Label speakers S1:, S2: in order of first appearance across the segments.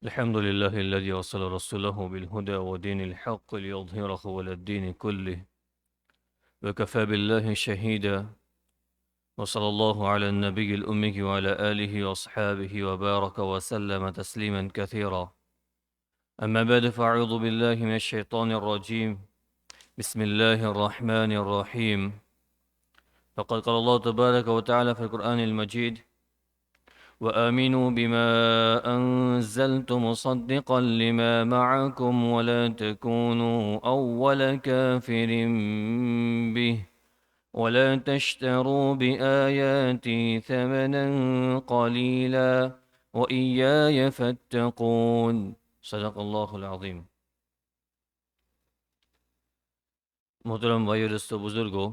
S1: الحمد لله الذي أرسل رسوله بالهدى ودين الحق ليظهره على الدين كله وكفى بالله شهيدا وصلى الله على النبي الأمي وعلى آله وأصحابه وبارك وسلم تسليما كثيرا أما بعد فأعوذ بالله من الشيطان الرجيم بسم الله الرحمن الرحيم فقد قال الله تبارك وتعالى في القرآن المجيد وآمنوا بما أنزلت مصدقا لما معكم ولا تكونوا أول كافر به ولا تشتروا بآياتي ثمنا قليلا وإياي فاتقون صدق اللہ العظیم۔ محترم بھائی دوستو بزرگوں،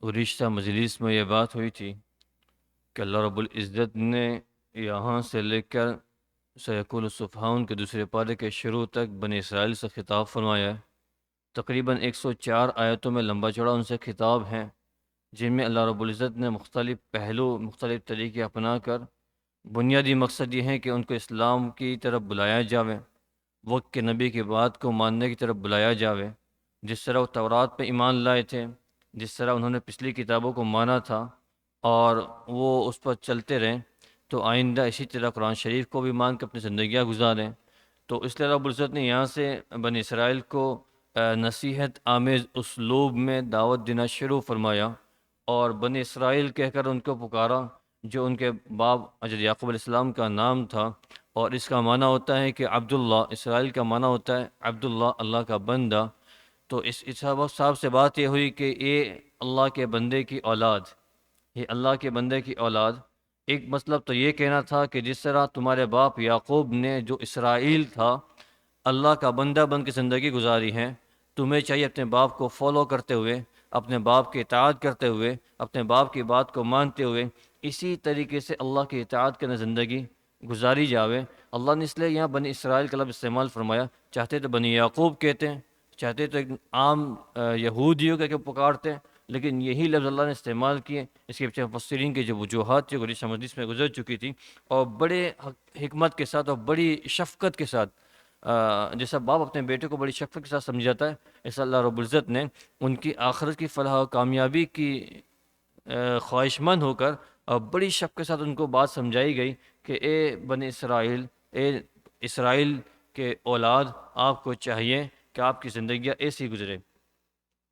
S1: گزشتہ مجلس میں یہ بات ہوئی تھی کہ اللہ رب العزت نے یہاں سے لے کر سیقول الصفحاؤن کے دوسرے پارے کے شروع تک بنی اسرائیل سے خطاب فرمایا ہے۔ تقریباً 104 آیتوں میں لمبا چوڑا ان سے خطاب ہیں، جن میں اللہ رب العزت نے مختلف پہلو، مختلف طریقے اپنا کر بنیادی مقصد یہ ہے کہ ان کو اسلام کی طرف بلایا جاوے، وقت کے نبی کی بات کو ماننے کی طرف بلایا جاوے۔ جس طرح وہ تورات پہ ایمان لائے تھے، جس طرح انہوں نے پچھلی کتابوں کو مانا تھا اور وہ اس پر چلتے رہیں، تو آئندہ اسی طرح قرآن شریف کو بھی مان کے اپنی زندگیاں گزاریں۔ تو اس لیے رب العزت نے یہاں سے بنی اسرائیل کو نصیحت آمیز اسلوب میں دعوت دینا شروع فرمایا، اور بنی اسرائیل کہہ کر ان کو پکارا، جو ان کے باپ حضرت یعقوب علیہ السلام کا نام تھا، اور اس کا معنی ہوتا ہے کہ عبداللہ، اسرائیل کا معنی ہوتا ہے عبداللہ، اللہ کا بندہ۔ تو اس صاحب سے بات یہ ہوئی کہ یہ اللہ کے بندے کی اولاد، یہ اللہ کے بندے کی اولاد۔ ایک مطلب تو یہ کہنا تھا کہ جس طرح تمہارے باپ یعقوب نے جو اسرائیل تھا اللہ کا بندہ بن کے زندگی گزاری ہے، تمہیں چاہیے اپنے باپ کو فالو کرتے ہوئے، اپنے باپ کی اطاعت کرتے ہوئے، اپنے باپ کی بات کو مانتے ہوئے اسی طریقے سے اللہ کی اطاعت کرنے زندگی گزاری جاوے۔ اللہ نے اس لیے یہاں بنی اسرائیل کا لفظ استعمال فرمایا، چاہتے تو بنی یعقوب کہتے ہیں، چاہتے تو ایک عام یہودیوں کے پکارتے ہیں، لیکن یہی لفظ اللہ نے استعمال کیے۔ اس کے پیچھے مفسرین کی جو وجوہات تھی گزشتہ مجلس میں گزر چکی تھی، اور بڑے حکمت کے ساتھ اور بڑی شفقت کے ساتھ، جیسا باپ اپنے بیٹے کو بڑی شفقت کے ساتھ سمجھاتا ہے، ایسا اللہ رب العزت نے ان کی آخرت کی فلاح و کامیابی کی خواہش مند ہو کر اور بڑی شفقت کے ساتھ ان کو بات سمجھائی گئی کہ اے بنی اسرائیل، اے اسرائیل کے اولاد، آپ کو چاہیے کہ آپ کی زندگیاں ایسی گزرے۔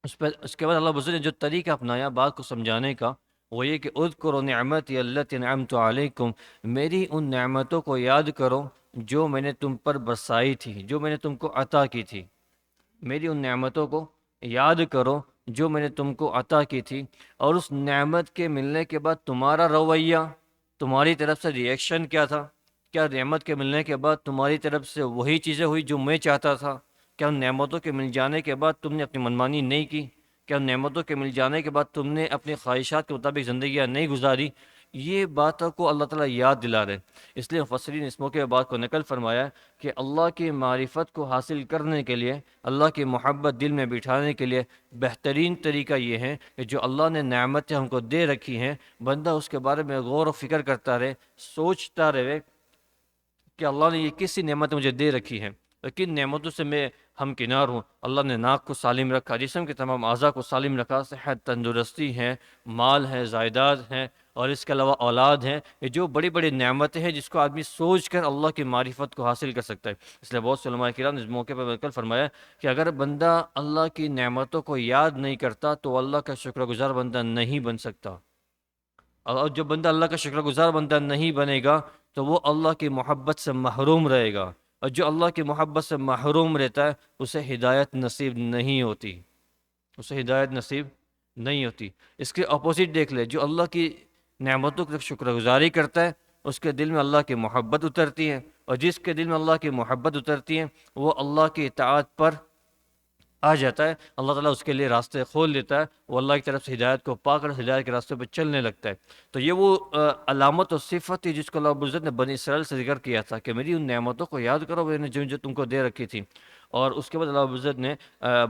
S1: اس کے بعد اللہ بزرگ نے جو طریقہ اپنایا بات کو سمجھانے کا، وہ یہ کہ اذکروا نعمتی التی انعمت علیکم، میری ان نعمتوں کو یاد کرو جو میں نے تم پر برسائی تھی، جو میں نے تم کو عطا کی تھی۔ میری ان نعمتوں کو یاد کرو جو میں نے تم کو عطا کی تھی، اور اس نعمت کے ملنے کے بعد تمہارا رویہ، تمہاری طرف سے ریئیکشن کیا تھا؟ کیا نعمت کے ملنے کے بعد تمہاری طرف سے وہی چیزیں ہوئی جو میں چاہتا تھا؟ کیا ان نعمتوں کے مل جانے کے بعد تم نے اپنی منمانی نہیں کی؟ کیا ان نعمتوں کے مل جانے کے بعد تم نے اپنی خواہشات کے مطابق زندگیاں نہیں گزاری؟ یہ باتوں کو اللہ تعالیٰ یاد دلا رہے، اس لیے مفسرین نے اس موقع پر بات کو نقل فرمایا کہ اللہ کی معرفت کو حاصل کرنے کے لیے، اللہ کی محبت دل میں بٹھانے کے لیے بہترین طریقہ یہ ہے کہ جو اللہ نے نعمتیں ہم کو دے رکھی ہیں، بندہ اس کے بارے میں غور و فکر کرتا رہے، سوچتا رہے کہ اللہ نے یہ کسی نعمت مجھے دے رکھی ہے، کن نعمتوں سے میں ہمکنار ہوں۔ اللہ نے ناک کو سالم رکھا، جسم کے تمام اعضاء کو سالم رکھا، صحت، تندرستی ہے، مال ہے، جائیداد ہیں، اور اس کے علاوہ اولاد ہیں۔ یہ جو بڑی بڑی نعمتیں ہیں جس کو آدمی سوچ کر اللہ کی معرفت کو حاصل کر سکتا ہے۔ اس لیے بہت سے علماء کرام نے اس موقع پر کل فرمایا کہ اگر بندہ اللہ کی نعمتوں کو یاد نہیں کرتا تو اللہ کا شکر گزار بندہ نہیں بن سکتا، اور جو بندہ اللہ کا شکر گزار بندہ نہیں بنے گا تو وہ اللہ کی محبت سے محروم رہے گا، اور جو اللہ کی محبت سے محروم رہتا ہے اسے ہدایت نصیب نہیں ہوتی، اسے ہدایت نصیب نہیں ہوتی۔ اس کے اپوزٹ دیکھ لے، جو اللہ کی نعمتوں کی شکر گزاری کرتا ہے اس کے دل میں اللہ کی محبت اترتی ہے، اور جس کے دل میں اللہ کی محبت اترتی ہے وہ اللہ کی اطاعت پر آ جاتا ہے، اللہ تعالیٰ اس کے لیے راستے کھول دیتا ہے، وہ اللہ کی طرف سے ہدایت کو پا کر ہدایت کے راستے پہ چلنے لگتا ہے۔ تو یہ وہ علامت و صفت تھی جس کو اللہ رب العزت نے بنی اسرائیل سے ذکر کیا تھا کہ میری ان نعمتوں کو یاد کرو میں نے جو تم کو دے رکھی تھی۔ اور اس کے بعد اللہ رب العزت نے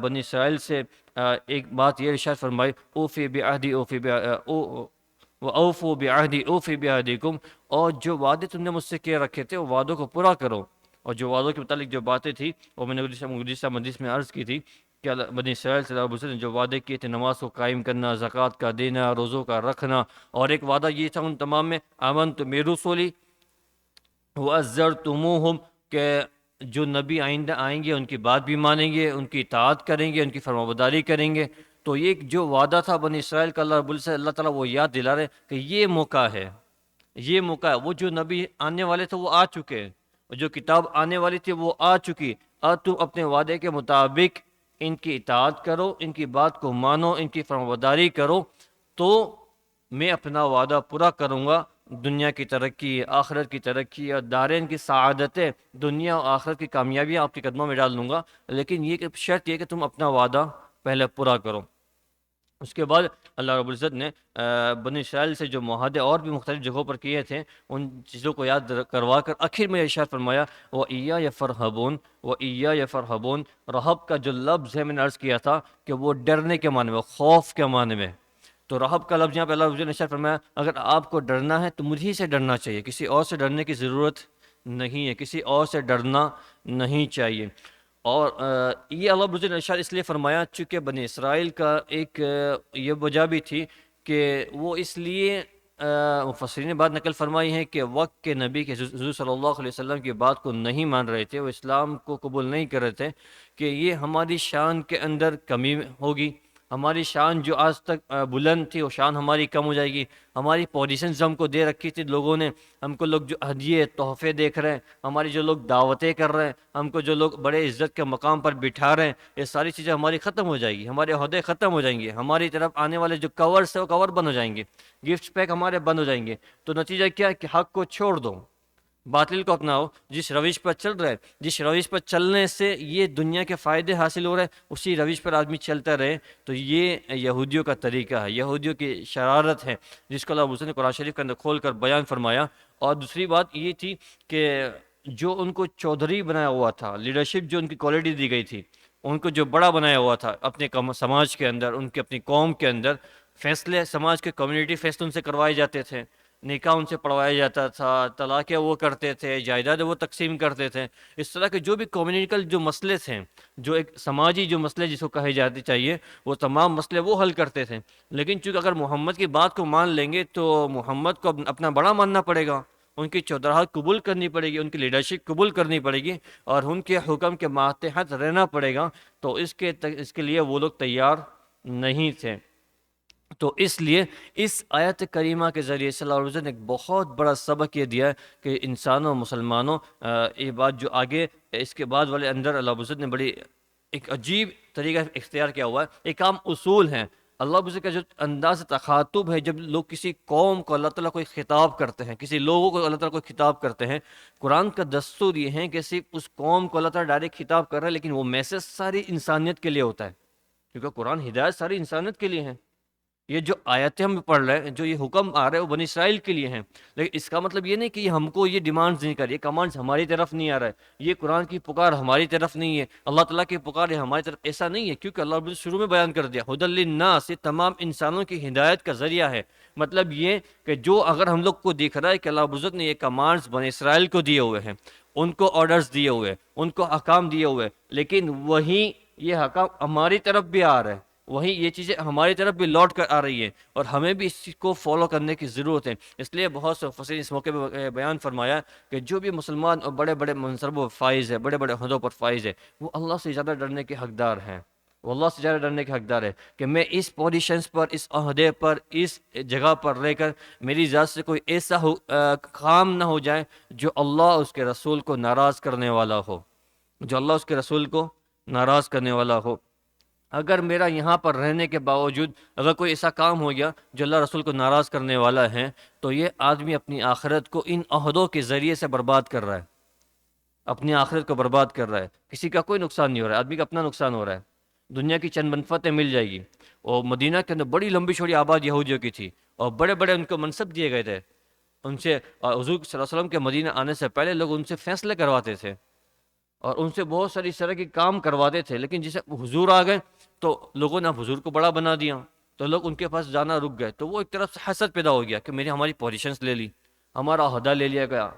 S1: بنی اسرائیل سے ایک بات یہ ارشاد فرمائی، اوفی بعہدی اوفی وَأَوْفُوا بِعَهْدِي أُوفِ بِعَهْدِكُمْ، اور جو وعدے تم نے مجھ سے کیے رکھے تھے وہ وعدوں کو پورا کرو۔ اور جو وعدوں کے متعلق جو باتیں تھی وہ میں نے گزشتہ مجلس میں عرض کی تھی کہ بنی اسرائیل سے اللہ رب العزت نے جو وعدے کیے تھے، نماز کو قائم کرنا، زکوٰۃ کا دینا، روزوں کا رکھنا، اور ایک وعدہ یہ تھا ان تمام میں آمنت برسلی وَأَزَّرْتُمُوهُمْ، کہ جو نبی آئندہ آئیں گے ان کی بات بھی مانیں گے، ان کی اطاعت کریں گے، ان کی فرمانبرداری کریں گے۔ تو یہ جو وعدہ تھا بنی اسرائیل کا، اللہ رب العزت اللہ تعالیٰ وہ یاد دلا رہے کہ یہ موقع ہے، یہ موقع ہے۔ وہ جو نبی آنے والے تھے وہ آ چکے، اور جو کتاب آنے والی تھی وہ آ چکی۔ اب تم اپنے وعدے کے مطابق ان کی اطاعت کرو، ان کی بات کو مانو، ان کی فرمانبرداری کرو، تو میں اپنا وعدہ پورا کروں گا۔ دنیا کی ترقی، آخرت کی ترقی اور دارین کی سعادتیں، دنیا اور آخرت کی کامیابیاں آپ کے قدموں میں ڈال دوں گا، لیکن یہ کہ شرط یہ کہ تم اپنا وعدہ پہلے پورا کرو۔ اس کے بعد اللہ رب العزت نے بنی اسرائیل سے جو معاہدے اور بھی مختلف جگہوں پر کیے تھے، ان چیزوں کو یاد کروا کر آخر میں ارشاد فرمایا وَإِيَّايَ فَارْهَبُونَ وَإِيَّايَ فَارْهَبُونَ۔ رہب کا جو لفظ ہے میں نے عرض کیا تھا کہ وہ ڈرنے کے معنی میں، خوف کے معنی میں۔ تو رہب کا لفظ یہاں پہ اللہ رب العزت نے ارشاد فرمایا اگر آپ کو ڈرنا ہے تو مجھے سے ڈرنا چاہیے، کسی اور سے ڈرنے کی ضرورت نہیں ہے، کسی اور سے ڈرنا نہیں چاہیے۔ اور یہ اللہ رب العزت نے ارشاد اس لیے فرمایا چونکہ بنی اسرائیل کا ایک یہ وجہ بھی تھی کہ وہ اس لیے مفسرین نے بات نقل فرمائی ہے کہ وقت کے نبی کے حضور صلی اللہ علیہ وسلم کی بات کو نہیں مان رہے تھے، وہ اسلام کو قبول نہیں کر رہے تھے، کہ یہ ہماری شان کے اندر کمی ہوگی، ہماری شان جو آج تک بلند تھی وہ شان ہماری کم ہو جائے گی، ہماری پوزیشنز ہم کو دے رکھی تھی لوگوں نے، ہم کو لوگ جو ہدیے تحفے دیکھ رہے ہیں، ہماری جو لوگ دعوتیں کر رہے ہیں، ہم کو جو لوگ بڑے عزت کے مقام پر بٹھا رہے ہیں، یہ ساری چیزیں ہماری ختم ہو جائیں گی، ہمارے عہدے ختم ہو جائیں گے، ہماری طرف آنے والے جو کورس ہیں وہ کور بند ہو جائیں گے، گفٹ پیک ہمارے بند ہو جائیں گے۔ تو نتیجہ کیا ہے کہ حق کو چھوڑ دو، باطل کو اپناؤ، جس روش پر چل رہے، جس روش پر چلنے سے یہ دنیا کے فائدے حاصل ہو رہے ہیں اسی روش پر آدمی چلتا رہے۔ تو یہ یہودیوں کا طریقہ ہے، یہودیوں کی شرارت ہے، جس کو اللہ رب العزت نے قرآن شریف کے اندر کھول کر بیان فرمایا۔ اور دوسری بات یہ تھی کہ جو ان کو چودھری بنایا ہوا تھا، لیڈرشپ جو ان کی کوالٹی دی گئی تھی، ان کو جو بڑا بنایا ہوا تھا اپنے سماج کے اندر، ان کی اپنی قوم کے اندر، فیصلے سماج کے کمیونٹی فیصلے ان سے کروائے جاتے تھے، نکاح ان سے پڑھوایا جاتا تھا، طلاقیں وہ کرتے تھے، جائیدادیں وہ تقسیم کرتے تھے، اس طرح کے جو بھی کمیونیکل جو مسئلے تھے، جو ایک سماجی جو مسئلے جس کو کہے جاتے چاہیے، وہ تمام مسئلے وہ حل کرتے تھے۔ لیکن چونکہ اگر محمد کی بات کو مان لیں گے تو محمد کو اپنا بڑا ماننا پڑے گا، ان کی چودراہٹ قبول کرنی پڑے گی، ان کی لیڈرشپ قبول کرنی پڑے گی، اور ان کے حکم کے ماتحت رہنا پڑے گا۔ تو اس کے لیے وہ لوگ تیار نہیں تھے۔ تو اس لیے اس آیت کریمہ کے ذریعے سے اللہ علیہ وسلم نے ایک بہت بڑا سبق یہ دیا ہے کہ انسانوں، مسلمانوں، یہ بات جو آگے اس کے بعد والے اندر اللہ علیہ وسلم نے بڑی ایک عجیب طریقہ اختیار کیا ہوا ہے، ایک عام اصول ہے۔ اللہ علیہ وسلم کا جو انداز تخاطب ہے، جب لوگ کسی قوم کو اللہ تعالیٰ کوئی خطاب کرتے ہیں، کسی لوگوں کو اللہ تعالیٰ کوئی خطاب کرتے ہیں، قرآن کا دستور یہ ہے کہ صرف اس قوم کو اللہ تعالیٰ ڈائریکٹ خطاب کر رہا ہے، لیکن وہ میسج ساری انسانیت کے لیے ہوتا ہے، کیونکہ قرآن ہدایت ساری انسانیت کے لیے ہے۔ یہ جو آیتیں ہم پڑھ رہے ہیں، جو یہ حکم آ رہے ہیں وہ بنی اسرائیل کے لیے ہیں، لیکن اس کا مطلب یہ نہیں کہ یہ ہم کو یہ ڈیمانڈز نہیں کر رہی، یہ کمانڈز ہماری طرف نہیں آ رہا ہے، یہ قرآن کی پکار ہماری طرف نہیں ہے، اللہ تعالیٰ کی پکار ہے ہماری طرف، ایسا نہیں ہے، کیونکہ اللہ رب العزت شروع میں بیان کر دیا ہدی للناس، یہ تمام انسانوں کی ہدایت کا ذریعہ ہے۔ مطلب یہ کہ جو اگر ہم لوگ کو دکھ رہا ہے کہ اللہ رب العزت نے یہ کمانڈز بنی اسرائیل کو دیے ہوئے ہیں، ان کو آرڈرز دیے ہوئے، ان کو احکام دیے ہوئے، لیکن وہی یہ احکام ہماری طرف بھی آ رہا ہے، وہی یہ چیزیں ہماری طرف بھی لوٹ کر آ رہی ہیں، اور ہمیں بھی اس چیز کو فالو کرنے کی ضرورت ہے۔ اس لیے بہت سے مفسرین اس موقع پہ بیان فرمایا کہ جو بھی مسلمان اور بڑے بڑے منصبوں پر فائز ہے، بڑے بڑے عہدوں پر فائز ہے، وہ اللہ سے زیادہ ڈرنے کے حقدار ہیں، وہ اللہ سے زیادہ ڈرنے کے حقدار ہے کہ میں اس پوزیشنز پر، اس عہدے پر، اس جگہ پر رہ کر میری ذات سے کوئی ایسا کام نہ ہو جائے جو اللہ اس کے رسول کو ناراض کرنے والا ہو، جو اللہ اس کے رسول کو ناراض کرنے والا ہو۔ اگر میرا یہاں پر رہنے کے باوجود اگر کوئی ایسا کام ہو گیا جو اللہ رسول کو ناراض کرنے والا ہے، تو یہ آدمی اپنی آخرت کو ان عہدوں کے ذریعے سے برباد کر رہا ہے، اپنی آخرت کو برباد کر رہا ہے۔ کسی کا کوئی نقصان نہیں ہو رہا ہے، آدمی کا اپنا نقصان ہو رہا ہے، دنیا کی چند منفعتیں مل جائے گی۔ اور مدینہ کے اندر بڑی لمبی چوڑی آباد یہودیوں کی تھی، اور بڑے بڑے ان کو منصب دیے گئے تھے، ان سے حضور صلی اللہ علیہ وسلم کے مدینہ آنے سے پہلے لوگ ان سے فیصلے کرواتے تھے، اور ان سے بہت ساری اس طرح کے کام کرواتے تھے، لیکن جسے حضور آ گئے تو لوگوں نے حضور کو بڑا بنا دیا، تو لوگ ان کے پاس جانا رک گئے، تو وہ ایک طرف سے حسد پیدا ہو گیا کہ ہماری پوزیشنس لے لی، ہمارا عہدہ لے لیا گیا،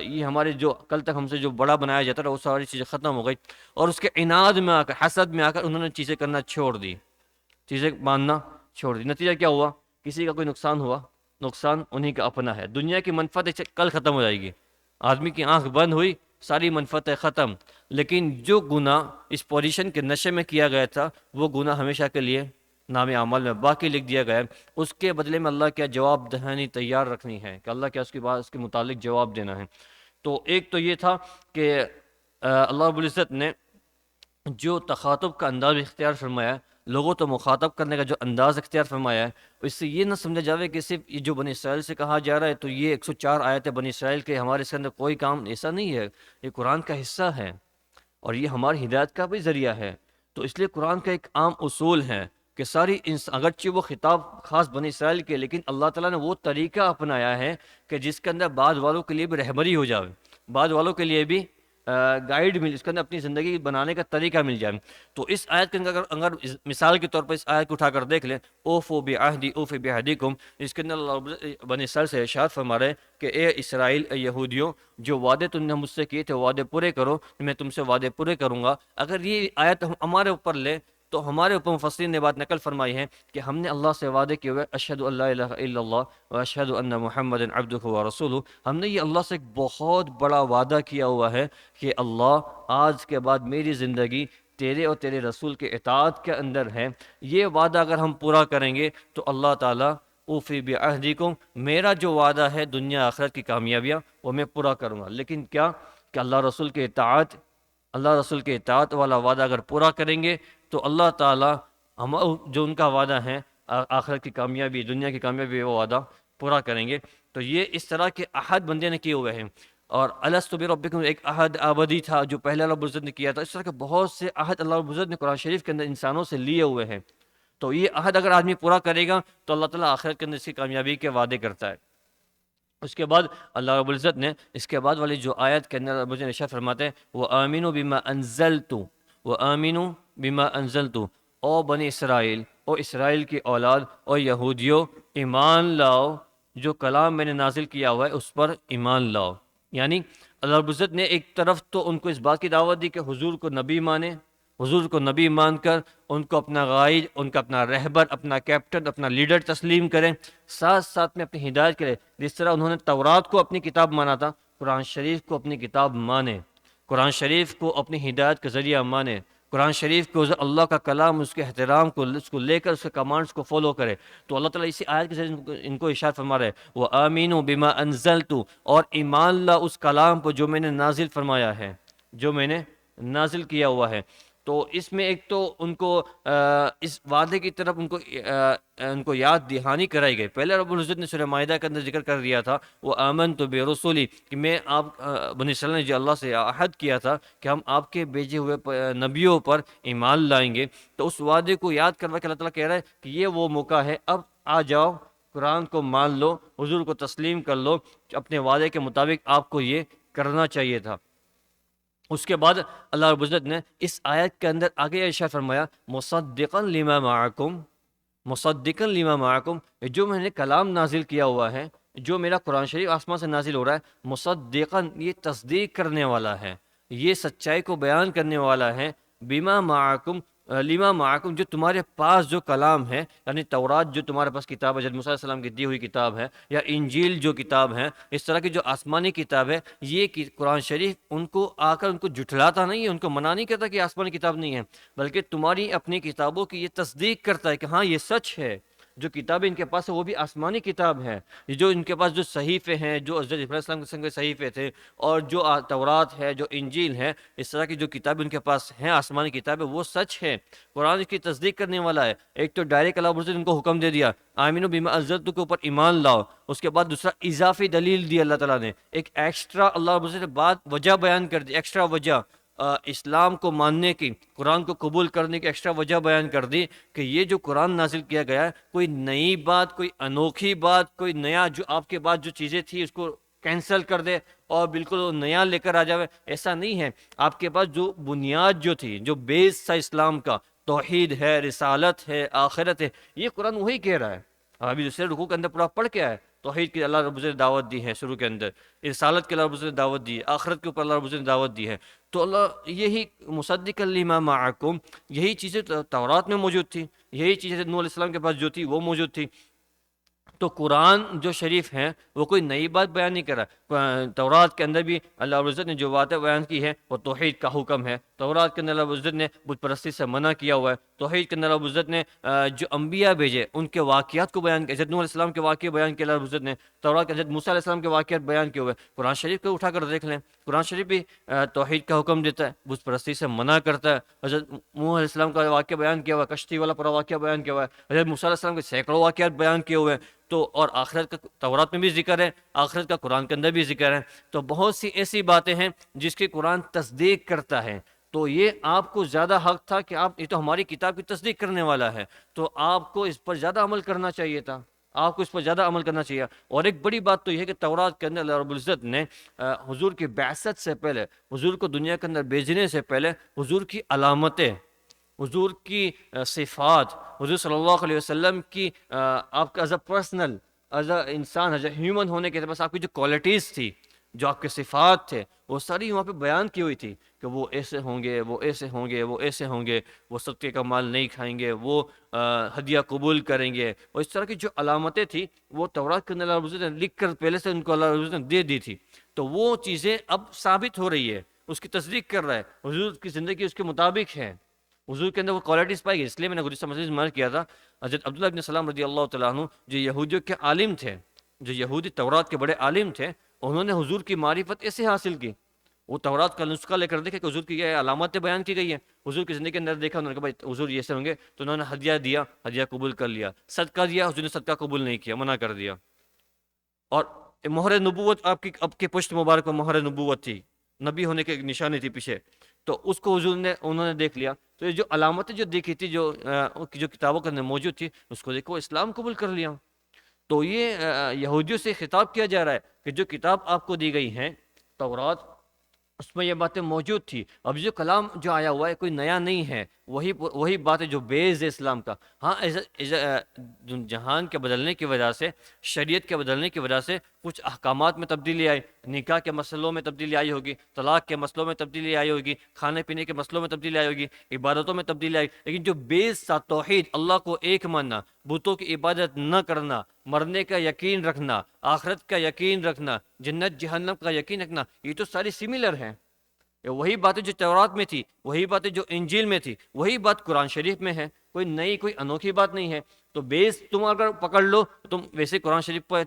S1: یہ ہمارے جو کل تک ہم سے جو بڑا بنایا جاتا تھا وہ ساری چیزیں ختم ہو گئی، اور اس کے عناد میں آ کر، حسد میں آ کر انہوں نے چیزیں کرنا چھوڑ دی، چیزیں ماننا چھوڑ دی۔ نتیجہ کیا ہوا؟ کسی کا کوئی نقصان ہوا؟ نقصان انہی کا اپنا ہے۔ دنیا کی منفعت کل ختم ہو جائے گی، آدمی کی آنکھ بند ہوئی، ساری منفعتیں ختم، لیکن جو گناہ اس پوزیشن کے نشے میں کیا گیا تھا وہ گناہ ہمیشہ کے لیے نام اعمال میں باقی لکھ دیا گیا ہے۔ اس کے بدلے میں اللہ کیا جواب دہانی تیار رکھنی ہے کہ اللہ کیا اس کے بعد اس کے متعلق جواب دینا ہے۔ تو ایک تو یہ تھا کہ اللہ رب العزت نے جو تخاطب کا انداز اختیار فرمایا ہے، لوگوں تو مخاطب کرنے کا جو انداز اختیار فرمایا ہے، اس سے یہ نہ سمجھا جاوے کہ صرف یہ جو بنی اسرائیل سے کہا جا رہا ہے تو یہ 104 آیتیں بنی اسرائیل کے ہمارے اس کے اندر کوئی کام، ایسا نہیں ہے۔ یہ قرآن کا حصہ ہے اور یہ ہماری ہدایت کا بھی ذریعہ ہے۔ تو اس لیے قرآن کا ایک عام اصول ہے کہ ساری اگرچہ وہ خطاب خاص بنی اسرائیل کے، لیکن اللہ تعالیٰ نے وہ طریقہ اپنایا ہے کہ جس کے اندر بعض والوں کے لیے بھی رہبری ہو جائے، بعض والوں کے لیے بھی گائیڈ مل، اس کے اندر اپنی زندگی بنانے کا طریقہ مل جائے۔ تو اس آیت کے اندر اگر مثال کے طور پر اس آیت کو اٹھا کر دیکھ لیں، اوفوا بعہدی اوفی بعہدکم، اس کے اندر اللہ بنی اسرائیل سے ارشاد فرما رہے ہیں کہ اے اسرائیل، اے یہودیوں، جو وعدے تم نے مجھ سے کیے تھے وعدے پورے کرو، میں تم سے وعدے پورے کروں گا۔ اگر یہ آیت ہم ہمارے اوپر لیں تو ہمارے اوپر مفسرین نے بات نقل فرمائی ہے کہ ہم نے اللہ سے وعدے کیے ہوئے اشہد ان لا الہ الا اللہ و اشہد ان محمد عبدہ و رسولہ، ہم نے یہ اللہ سے ایک بہت بڑا وعدہ کیا ہوا ہے کہ اللہ آج کے بعد میری زندگی تیرے اور تیرے رسول کے اطاعت کے اندر ہے۔ یہ وعدہ اگر ہم پورا کریں گے تو اللہ تعالیٰ اوفی بعہدکم، میرا جو وعدہ ہے دنیا آخرت کی کامیابیاں وہ میں پورا کروں گا۔ لیکن کیا کہ اللہ رسول کے اطاعت والا وعدہ اگر پورا کریں گے تو اللہ تعالیٰ جو ان کا وعدہ ہے آخرت کی کامیابی، دنیا کی کامیابی، وہ وعدہ پورا کریں گے۔ تو یہ اس طرح کے عہد بندے نے کیے ہوئے ہیں۔ اور الست بربکم ایک عہد ابدی تھا جو پہلے اللہ رب العزت نے کیا تھا۔ اس طرح کے بہت سے عہد اللہ رب العزت نے قرآن شریف کے اندر انسانوں سے لیے ہوئے ہیں۔ تو یہ عہد اگر آدمی پورا کرے گا تو اللہ تعالیٰ آخرت کے اندر اس کی کامیابی کے وعدے کرتا ہے۔ اس کے بعد اللہ رب العزت نے اس کے بعد والی جو آیت کے اندر مجھے ارشاد فرماتے ہیں وَآمِنُوا بِمَا أَنزَلْتُ وَآمِنُوا بِمَا أَنزَلْتُ، او بنی اسرائیل، او اسرائیل کی اولاد، او یہودیوں، ایمان لاؤ، جو کلام میں نے نازل کیا ہوا ہے اس پر ایمان لاؤ۔ یعنی اللہ رب العزت نے ایک طرف تو ان کو اس بات کی دعوت دی کہ حضور کو نبی مانیں، حضور کو نبی مان کر ان کو اپنا غائد، ان کا اپنا رہبر، اپنا کیپٹن، اپنا لیڈر تسلیم کریں، ساتھ ساتھ میں اپنی ہدایت کریں۔ جس طرح انہوں نے تورات کو اپنی کتاب مانا تھا، قرآن شریف کو اپنی کتاب مانیں، قرآن شریف کو اپنی ہدایت کا ذریعہ مانیں، قرآن شریف کو اللہ کا کلام، اس کے احترام کو، اس کو لے کر اس کے کمانڈس کو فالو کرے۔ تو اللہ تعالیٰ اسی آیت کے ذریعے ان کو ارشاد فرما رہے ہیں وَآمِنُوا بِمَا أَنزَلْتُ، اور ایمان لا اس کلام پر جو میں نے نازل فرمایا ہے، جو میں نے نازل کیا ہوا ہے۔ تو اس میں ایک تو ان کو اس وعدے کی طرف ان کو یاد دہانی کرائی گئی۔ پہلے رب العزت نے سورہ مائدہ کے اندر ذکر کر دیا تھا وَآمَنْتُ بِرُسُلِي، کہ میں آپ بنی اسرائیل نے جو اللہ سے عہد کیا تھا کہ ہم آپ کے بھیجے ہوئے نبیوں پر ایمان لائیں گے، تو اس وعدے کو یاد کروا کے اللہ تعالیٰ کہہ رہا ہے کہ یہ وہ موقع ہے، اب آ جاؤ، قرآن کو مان لو، حضور کو تسلیم کر لو، اپنے وعدے کے مطابق آپ کو یہ کرنا چاہیے تھا۔ اس کے بعد اللہ رب العزت نے اس آیت کے اندر آگے ارشاد فرمایا مصدقا لما معکم، مصدقا لما معکم، جو میں نے کلام نازل کیا ہوا ہے، جو میرا قرآن شریف آسمان سے نازل ہو رہا ہے، مصدقا، یہ تصدیق کرنے والا ہے، یہ سچائی کو بیان کرنے والا ہے، بما معکم، لما معکم، جو تمہارے پاس جو کلام ہے، یعنی تورات جو تمہارے پاس کتاب ہے، حضرت موسیٰ علیہ السلام کی دی ہوئی کتاب ہے، یا انجیل جو کتاب ہے، اس طرح کی جو آسمانی کتاب ہے، یہ قرآن شریف ان کو آ کر ان کو جھٹلاتا نہیں ہے، ان کو منع نہیں کرتا کہ آسمانی کتاب نہیں ہے، بلکہ تمہاری اپنی کتابوں کی یہ تصدیق کرتا ہے کہ ہاں یہ سچ ہے، جو کتابیں ان کے پاس ہے وہ بھی آسمانی کتاب ہے۔ یہ جو ان کے پاس جو صحیفے ہیں، جو حضرت ابراہیم علیہ السلام کے سنگ صحیفے تھے، اور جو تورات ہے، جو انجیل ہے، اس طرح کی جو کتابیں ان کے پاس ہیں، آسمانی کتابیں، وہ سچ ہے، قرآن کی تصدیق کرنے والا ہے۔ ایک تو ڈائریکٹ اللہ عز و جل ان کو حکم دے دیا آمینو بما انزلت کے اوپر ایمان لاؤ، اس کے بعد دوسرا اضافی دلیل دی اللہ تعالیٰ نے، ایک ایکسٹرا اللہ عز و جل نے بات وجہ بیان کر دی، ایکسٹرا وجہ اسلام کو ماننے کی، قرآن کو قبول کرنے کی ایکسٹرا وجہ بیان کر دی کہ یہ جو قرآن نازل کیا گیا ہے، کوئی نئی بات، کوئی انوکھی بات، کوئی نیا جو آپ کے پاس جو چیزیں تھیں اس کو کینسل کر دے اور بالکل نیا لے کر آ جاوے، ایسا نہیں ہے۔ آپ کے پاس جو بنیاد جو تھی، جو بیس تھا اسلام کا، توحید ہے، رسالت ہے، آخرت ہے، یہ قرآن وہی کہہ رہا ہے۔ ابھی دوسرے رکوع کے اندر پورا پڑھ کے آئے، توحید کی اللہ رب العزت نے دعوت دی ہے شروع کے اندر، رسالت کے اللہ رب العزت نے دعوت دی ہے، آخرت کے اوپر اللہ رب العزت نے دعوت دی ہے۔ تو اللہ یہی مصدقا لما معکم، یہی چیزیں تورات میں موجود تھی، یہی چیزیں نوح علیہ السلام کے پاس جو تھی وہ موجود تھی۔ تو قرآن جو شریف ہیں وہ کوئی نئی بات بیان نہیں کر رہا۔ تورات کے اندر بھی اللہ رب العزت نے جو باتیں بیان کی ہے وہ توحید کا حکم ہے۔ تورات کے اندر اللہ رب العزت نے بت پرستی سے منع کیا ہوا ہے۔ توحید کے اندر اللہ رب العزت نے جو انبیاء بھیجے ان کے واقعات کو بیان کیا، حضرت نوح علیہ السلام کے واقعے بیان کیا اللہ رب العزت نے۔ تورات کے حضرت موسیٰ علیہ السلام کے واقعات بیان کیے ہوئے۔ قرآن شریف کو اٹھا کر دیکھ لیں، قرآن شریف بھی توحید کا حکم دیتا ہے، بت پرستی سے منع کرتا ہے۔ حضرت نوح علیہ السلام کا واقعہ بیان کیا ہوا ہے، کشتی والا پورا واقعہ بیان کیا ہوا ہے۔ حضرت موسیٰ علیہ السلام کے سینکڑوں واقعات بیان کیے ہوئے ہیں۔ تو اور آخرت کا تورات میں بھی ذکر ہے، آخرت کا قرآن کے اندر بھی ذکر ہے۔ تو بہت سی ایسی باتیں ہیں جس کی قرآن تصدیق کرتا ہے۔ تو یہ آپ کو زیادہ حق تھا کہ آپ، یہ تو ہماری کتاب کی تصدیق کرنے والا ہے، تو آپ کو اس پر زیادہ عمل کرنا چاہیے تھا، آپ کو اس پر زیادہ عمل کرنا چاہیے۔ اور ایک بڑی بات تو یہ ہے کہ تورات کے اندر اللہ رب العزت نے حضور کی بعثت سے پہلے، حضور کو دنیا کے اندر بھیجنے سے پہلے حضور کی علامتیں، حضور کی صفات، حضور صلی اللہ علیہ وسلم کی آپ کا as a personal, as a انسان، ایز اے ہیومن ہونے کے پاس آپ کی جو کوالٹیز تھی، جو آپ کے صفات تھے، وہ ساری وہاں پہ بیان کی ہوئی تھی کہ وہ ایسے ہوں گے، وہ ایسے ہوں گے، وہ ایسے ہوں گے، وہ صدقے کا مال نہیں کھائیں گے، وہ ہدیہ قبول کریں گے، اور اس طرح کی جو علامتیں تھیں وہ تورات کے اندر اللہ رب العزت نے لکھ کر پہلے سے ان کو اللہ رب العزت نے دے دی تھی۔ تو وہ چیزیں اب ثابت ہو رہی ہے، اس کی تصدیق کر رہا ہے، حضور کی زندگی اس کے مطابق ہے، حضور کے اندر وہ کوالٹیز پائی گئی۔ اس لیے میں نے گزشتہ مجلس میں عرض کیا تھا، حضرت عبداللہ بن سلام رضی اللہ تعالیٰ عنہ جو یہودیوں کے عالم تھے، جو یہودی تورات کے بڑے عالم تھے، انہوں نے حضور کی معرفت ایسے حاصل کی، وہ تورات کا نسخہ لے کر دیکھے کہ حضور کی یہ علامتیں بیان کی گئی ہیں، حضور کی زندگی کے اندر دیکھا، انہوں نے کہا بھائی حضور یہ سے ہوں گے، تو انہوں نے ہدیہ دیا، ہدیہ قبول کر لیا، صدقہ دیا، حضور نے صدقہ قبول نہیں کیا، منع کر دیا۔ اور مہر نبوت آپ کی پشت مبارک میں مہر نبوت تھی، نبی ہونے کی ایک نشانی تھی پیچھے، تو اس کو حضور نے، انہوں نے دیکھ لیا۔ تو یہ جو علامتیں جو دیکھی تھی، جو کتابوں کے اندر موجود تھی، اس کو دیکھو اسلام قبول کر لیا۔ تو یہ یہودیوں سے خطاب کیا جا رہا ہے کہ جو کتاب آپ کو دی گئی ہے تورات، اس میں یہ باتیں موجود تھی۔ اب جو کلام جو آیا ہوا ہے کوئی نیا نہیں ہے، وہی بات ہے جو بیس ہے اسلام کا۔ ہاں جہان کے بدلنے کی وجہ سے، شریعت کے بدلنے کی وجہ سے کچھ احکامات میں تبدیلی آئی، نکاح کے مسئلوں میں تبدیلی آئی ہوگی، طلاق کے مسئلوں میں تبدیلی آئی ہوگی، کھانے پینے کے مسئلوں میں تبدیلی آئی ہوگی، عبادتوں میں تبدیلی آئی، لیکن جو بیس تھا توحید، اللہ کو ایک ماننا، بتوں کی عبادت نہ کرنا، مرنے کا یقین رکھنا، آخرت کا یقین رکھنا، جنت جہنم کا یقین رکھنا، یہ تو ساری سملر ہیں۔ وہی باتیں جو تورات میں تھی، وہی باتیں جو انجیل میں تھی، وہی بات قرآن شریف میں ہے، کوئی نئی، کوئی انوکھی بات نہیں ہے۔ تو بیس تم اگر پکڑ لو تو تم ویسے قرآن شریف پر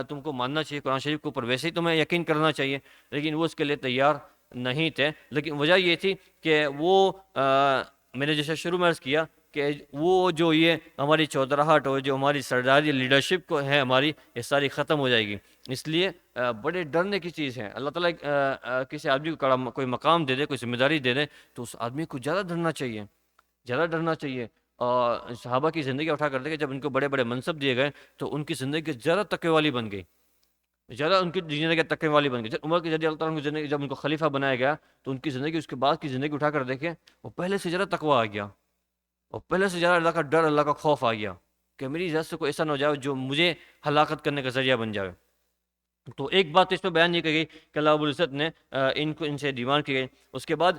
S1: تم کو ماننا چاہیے، قرآن شریف کے اوپر ویسے ہی تمہیں یقین کرنا چاہیے، لیکن وہ اس کے لیے تیار نہیں تھے۔ لیکن وجہ یہ تھی کہ وہ میں نے جیسے شروع میں عرض کیا کہ وہ جو یہ ہماری چودراہٹ اور جو ہماری سرداری لیڈرشپ کو ہے ہماری، یہ ساری ختم ہو جائے گی۔ اس لیے بڑے ڈرنے کی چیز ہے، اللہ تعالیٰ کسی آدمی کو کوئی مقام دے دے، کوئی ذمہ داری دے دے، تو اس آدمی کو زیادہ ڈرنا چاہیے، زیادہ ڈرنا چاہیے۔ اور صحابہ کی زندگی اٹھا کر دیکھے، جب ان کو بڑے بڑے منصب دیے گئے تو ان کی زندگی زیادہ تقوی والی بن گئی، زیادہ ان کی زندگی تقوی والی بن گئی۔ جب عمر کی رضی اللہ تعالیٰ عنہ کی زندگی، جب ان کو خلیفہ بنایا گیا تو ان کی زندگی، اس کے بعد کی زندگی اٹھا کر دیکھیں، وہ پہلے سے زیادہ تقوی آ گیا، اور پہلے سے زیادہ اللہ کا ڈر، اللہ کا خوف آ گیا کہ میری ذات سے کوئی ایسا نہ ہو جائے جو مجھے ہلاکت کرنے کا ذریعہ بن جائے۔ تو ایک بات اس میں بیان یہ کی گئی کہ اللہ رب العزت نے ان سے ڈیمانڈ کی گئی۔ اس کے بعد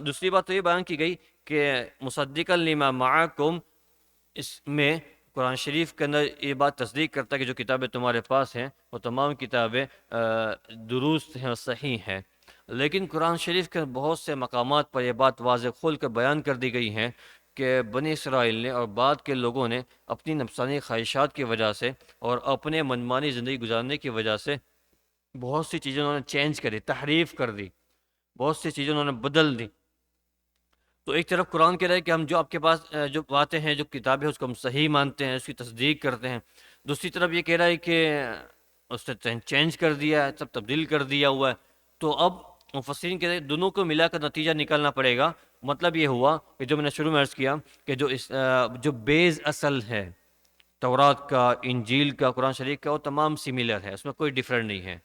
S1: دوسری بات تو یہ بیان کی گئی کہ مصدقا لما معکم، اس میں قرآن شریف کے اندر یہ بات تصدیق کرتا ہے کہ جو کتابیں تمہارے پاس ہیں وہ تمام کتابیں درست ہیں اور صحیح ہیں، لیکن قرآن شریف کے بہت سے مقامات پر یہ بات واضح کھول کر بیان کر دی گئی ہے کہ بنی اسرائیل نے اور بعد کے لوگوں نے اپنی نفسانی خواہشات کی وجہ سے اور اپنے منمانی زندگی گزارنے کی وجہ سے بہت سی چیزیں انہوں نے چینج کر دی، تحریف کر دی، بہت سی چیزیں انہوں نے بدل دی۔ تو ایک طرف قرآن کہہ رہا ہے کہ ہم جو آپ کے پاس جو باتیں ہیں، جو کتابیں ہیں، اس کو ہم صحیح مانتے ہیں، اس کی تصدیق کرتے ہیں۔ دوسری طرف یہ کہہ رہا ہے کہ اس نے چینج کر دیا ہے، سب تبدیل کر دیا ہوا ہے۔ تو اب مفسرین کہتے ہیں دونوں کو ملا کر نتیجہ نکالنا پڑے گا۔ مطلب یہ ہوا کہ جو میں نے شروع میں عرض کیا کہ جو بیز اصل ہے تورات کا، انجیل کا، قرآن شریف کا، وہ تمام سملر ہے، اس میں کوئی ڈیفرنٹ نہیں ہے،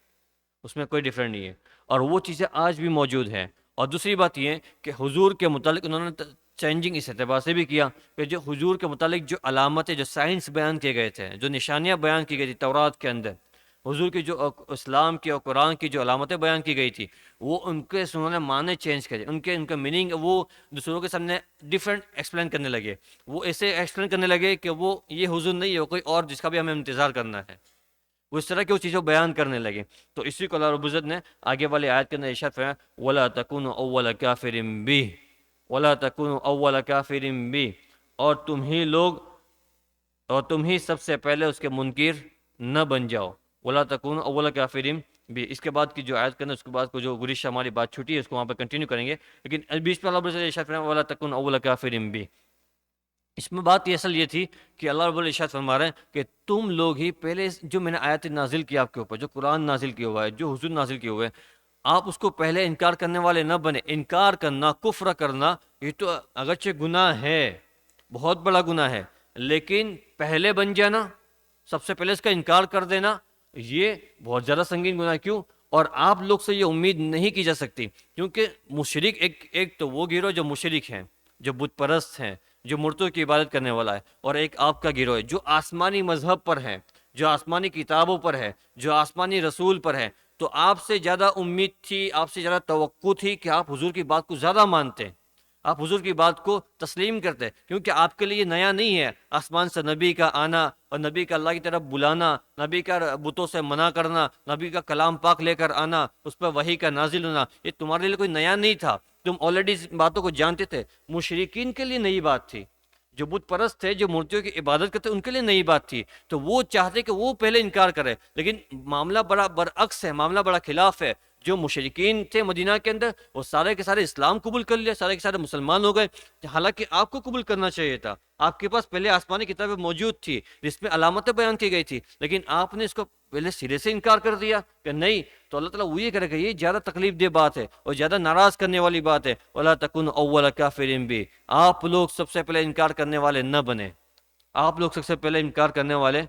S1: اس میں کوئی ڈیفرنٹ نہیں ہے، اور وہ چیزیں آج بھی موجود ہیں۔ اور دوسری بات یہ کہ حضور کے متعلق انہوں نے چینجنگ اس اعتبار سے بھی کیا کہ جو حضور کے متعلق جو علامتیں، جو سائنس بیان کیے گئے تھے، جو نشانیاں بیان کی گئی تھی تورات کے اندر، حضور کی جو اسلام کی اور قرآن کی جو علامتیں بیان کی گئی تھی، وہ ان کے انہوں نے معنی چینج کرے، ان کا میننگ وہ دوسروں کے سامنے ڈفرینٹ ایکسپلین کرنے لگے، وہ ایسے ایکسپلین کرنے لگے کہ وہ یہ حضور نہیں ہے، وہ کوئی اور جس کا بھی ہمیں انتظار کرنا ہے، وہ اس طرح کی وہ چیزوں بیان کرنے لگے۔ تو اسی کو اللہ رب العزت نے آگے والی آیت کے اندر ارشاد فرمایا وَلَا تَكُونُوا أَوَّلَ كَافِرٍ بِهِ وَلَا تَكُونُوا أَوَّلَ كَافِرٍ بِهِ، اور تم ہی سب سے پہلے اس کے منکر نہ بن جاؤ۔ وَلَا تَكُونُوا أَوَّلَ كَافِرٍ بِهِ، اس کے بعد کی جو آیت کرنا، اس کے بعد کو جو گریشہ ہماری بات چھوٹی ہے اس کو وہاں پہ کنٹینیو کریں گے، لیکن بیچ میں اللہ رب العزت نے ارشاد فرمایا وَلَا تَكُونُوا أَوَّلَ كَافِرٍ بِهِ۔ اس میں بات یہ اصل یہ تھی کہ اللہ رب العزت فرما رہے ہیں کہ تم لوگ ہی پہلے جو میں نے آیت نازل کی آپ کے اوپر، جو قرآن نازل کیا ہوا ہے، جو حضور نازل کیے ہوئے ہیں، آپ اس کو پہلے انکار کرنے والے نہ بنے۔ انکار کرنا، کفر کرنا، یہ تو اگرچہ گناہ ہے، بہت بڑا گناہ ہے، لیکن پہلے بن جانا، سب سے پہلے اس کا انکار کر دینا، یہ بہت زیادہ سنگین گناہ ہے۔ کیوں؟ اور آپ لوگ سے یہ امید نہیں کی جا سکتی، کیونکہ مشرک ایک تو وہ گروہ جو مشرک ہیں، جو بت پرست ہیں، جو مورتوں کی عبادت کرنے والا ہے، اور ایک آپ کا گروہ ہے جو آسمانی مذہب پر ہے، جو آسمانی کتابوں پر ہے، جو آسمانی رسول پر ہے۔ تو آپ سے زیادہ امید تھی، آپ سے زیادہ توقع تھی کہ آپ حضور کی بات کو زیادہ مانتے، آپ حضور کی بات کو تسلیم کرتے، کیونکہ آپ کے لیے نیا نہیں ہے آسمان سے نبی کا آنا اور نبی کا اللہ کی طرف بلانا، نبی کا بتوں سے منع کرنا، نبی کا کلام پاک لے کر آنا، اس پر وحی کا نازل ہونا، یہ تمہارے لیے کوئی نیا نہیں تھا، تم آلریڈی اس باتوں کو جانتے تھے۔ مشرکین کے لیے نئی بات تھی، جو بت پرست تھے، جو مورتیوں کی عبادت کرتے، ان کے لیے نئی بات تھی، تو وہ چاہتے کہ وہ پہلے انکار کرے، لیکن معاملہ بڑا برعکس ہے، معاملہ بڑا خلاف ہے۔ جو مشرکین تھے مدینہ کے اندر، وہ سارے کے سارے اسلام قبول کر لیا، سارے کے سارے مسلمان ہو گئے، حالانکہ آپ کو قبول کرنا چاہیے تھا۔ آپ کے پاس پہلے آسمانی کتابیں موجود تھی جس میں علامتیں بیان کی گئی تھی، لیکن آپ نے اس کو پہلے سرے سے انکار کر دیا کہ نہیں، تو اللہ تعالیٰ وہ یہ کرے گا، یہ زیادہ تکلیف دہ بات ہے اور زیادہ ناراض کرنے والی بات ہے۔ وَلَا تَكُونُوا أَوَّلَ كَافِرٍ بِهِ، آپ لوگ سب سے پہلے انکار کرنے والے نہ بنے، آپ لوگ سب سے پہلے انکار کرنے والے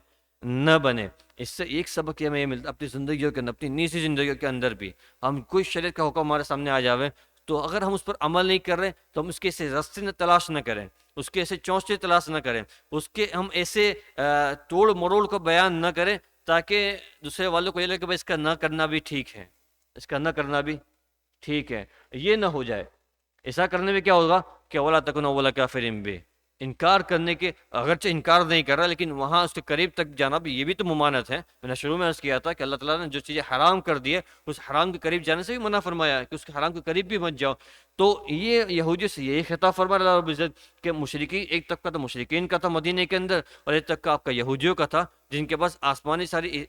S1: نہ بنے۔ اس سے ایک سبق یہ ہمیں ملتا اپنی زندگیوں کے اندر، اپنی نجی زندگیوں کے اندر بھی، ہم کوئی شریعت کا حکم ہمارے سامنے آ جاوے تو اگر ہم اس پر عمل نہیں کر رہے تو ہم اس کے ایسے رستے تلاش نہ کریں، اس کے ایسے چونچے تلاش نہ کریں، اس کے ہم ایسے توڑ مروڑ کو بیان نہ کریں تاکہ دوسرے والوں کو یہ لگے کہ اس کا نہ کرنا بھی ٹھیک ہے، اس کا نہ کرنا بھی ٹھیک ہے، یہ نہ ہو جائے۔ ایسا کرنے میں کیا ہوگا کہ وَلَا تَكُونُوا أَوَّلَ كَافِرٍ بِهِ، انکار کرنے کے، اگرچہ انکار نہیں کر رہا لیکن وہاں اس کے قریب تک جانا بھی، یہ بھی تو ممانعت ہے۔ میں نے شروع میں عرض کیا تھا کہ اللہ تعالیٰ نے جو چیزیں حرام کر دی ہے، اس حرام کے قریب جانے سے بھی منع فرمایا ہے کہ اس کے حرام کے قریب بھی مت جاؤ۔ تو یہ یہودی سے یہی خطاب فرما اللہ رب العزت کہ مشرکی، ایک طبقہ تو مشرکین کا تھا مدینہ کے اندر، اور ایک طبقہ آپ کا یہودیوں کا تھا جن کے پاس آسمانی ساری